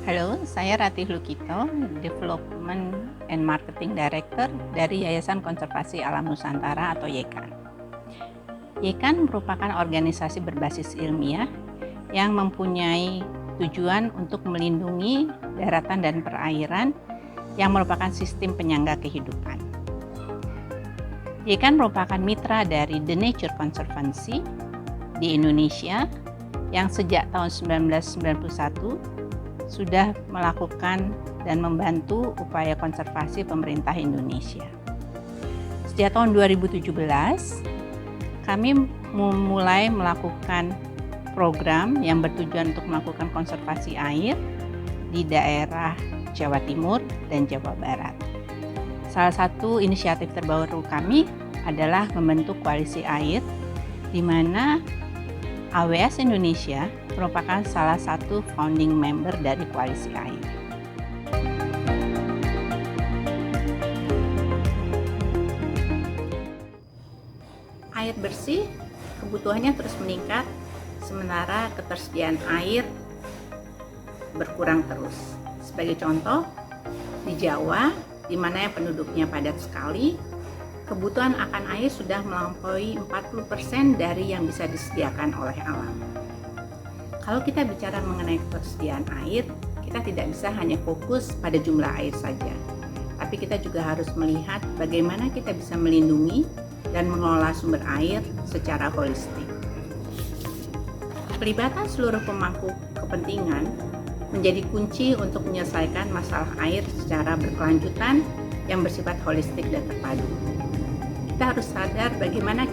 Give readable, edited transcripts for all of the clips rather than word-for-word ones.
Halo, saya Ratih Lukito, Development and Marketing Director dari Yayasan Konservasi Alam Nusantara atau YKAN. YKAN merupakan organisasi berbasis ilmiah yang mempunyai tujuan untuk melindungi daratan dan perairan yang merupakan sistem penyangga kehidupan. YKAN merupakan mitra dari The Nature Conservancy di Indonesia yang sejak tahun 1991 sudah melakukan dan membantu upaya konservasi pemerintah Indonesia. Sejak tahun 2017, kami mulai melakukan program yang bertujuan untuk melakukan konservasi air di daerah Jawa Timur dan Jawa Barat. Salah satu inisiatif terbaru kami adalah membentuk koalisi air, di mana AWS Indonesia merupakan salah satu founding member dari koalisi air. Air bersih kebutuhannya terus meningkat, sementara ketersediaan air berkurang terus. Sebagai contoh, di Jawa, di mana penduduknya padat sekali, kebutuhan akan air sudah melampaui 40% dari yang bisa disediakan oleh alam. Kalau kita bicara mengenai ketersediaan air, kita tidak bisa hanya fokus pada jumlah air saja, tapi kita juga harus melihat bagaimana kita bisa melindungi dan mengelola sumber air secara holistik. Pelibatan seluruh pemangku kepentingan menjadi kunci untuk menyelesaikan masalah air secara berkelanjutan yang bersifat holistik dan terpadu. Kita harus sadar bagaimana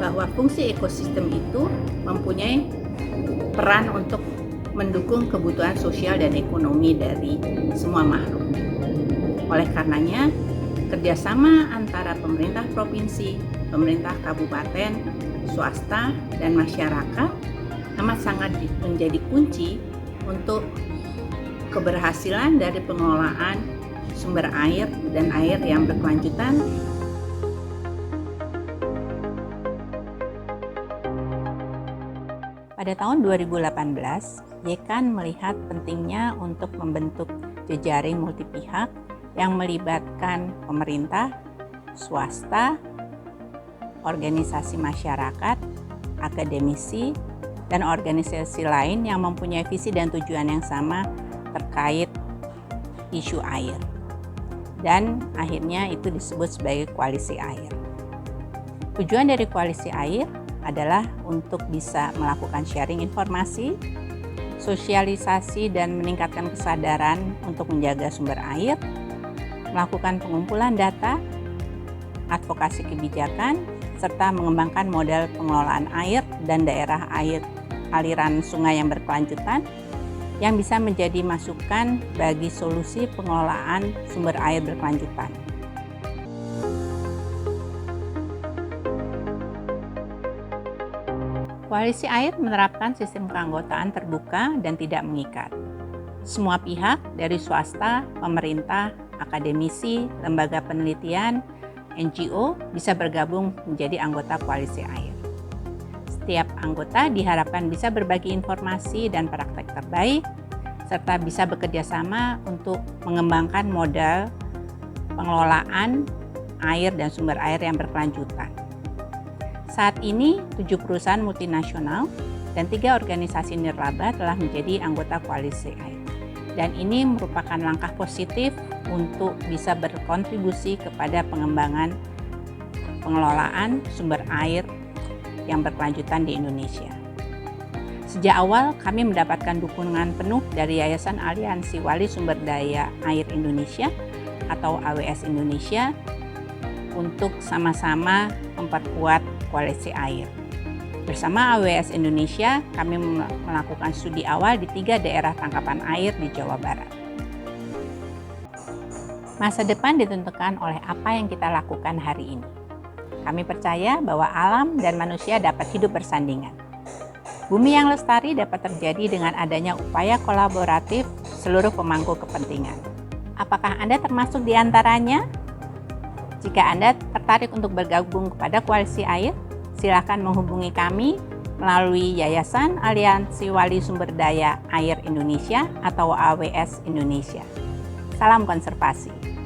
bahwa fungsi ekosistem itu mempunyai peran untuk mendukung kebutuhan sosial dan ekonomi dari semua makhluk. Oleh karenanya, kerjasama antara pemerintah provinsi, pemerintah kabupaten, swasta, dan masyarakat amat sangat menjadi kunci untuk keberhasilan dari pengelolaan sumber air dan air yang berkelanjutan. Pada tahun 2018, YKAN melihat pentingnya untuk membentuk jejaring multipihak yang melibatkan pemerintah, swasta, organisasi masyarakat, akademisi, dan organisasi lain yang mempunyai visi dan tujuan yang sama terkait isu air. Dan akhirnya itu disebut sebagai koalisi air. Tujuan dari koalisi air adalah untuk bisa melakukan sharing informasi, sosialisasi dan meningkatkan kesadaran untuk menjaga sumber air, melakukan pengumpulan data, advokasi kebijakan, serta mengembangkan model pengelolaan air dan daerah air aliran sungai yang berkelanjutan yang bisa menjadi masukan bagi solusi pengelolaan sumber air berkelanjutan. Koalisi air menerapkan sistem keanggotaan terbuka dan tidak mengikat. Semua pihak dari swasta, pemerintah, akademisi, lembaga penelitian, NGO bisa bergabung menjadi anggota koalisi air. Setiap anggota diharapkan bisa berbagi informasi dan praktek terbaik, serta bisa bekerja sama untuk mengembangkan modal pengelolaan air dan sumber air yang berkelanjutan. Saat ini, 7 perusahaan multinasional dan 3 organisasi nirlaba telah menjadi anggota koalisi air. Dan ini merupakan langkah positif untuk bisa berkontribusi kepada pengembangan pengelolaan sumber air yang berkelanjutan di Indonesia. Sejak awal, kami mendapatkan dukungan penuh dari Yayasan Aliansi Wali Sumber Daya Air Indonesia atau AWS Indonesia untuk sama-sama memperkuat koalisi air. Bersama AWS Indonesia, kami melakukan studi awal di 3 daerah tangkapan air di Jawa Barat. Masa depan ditentukan oleh apa yang kita lakukan hari ini. Kami percaya bahwa alam dan manusia dapat hidup bersandingan. Bumi yang lestari dapat terjadi dengan adanya upaya kolaboratif seluruh pemangku kepentingan. Apakah Anda termasuk di antaranya? Jika Anda tertarik untuk bergabung kepada koalisi air, silakan menghubungi kami melalui Yayasan Aliansi Wali Sumber Daya Air Indonesia atau AWS Indonesia. Salam konservasi.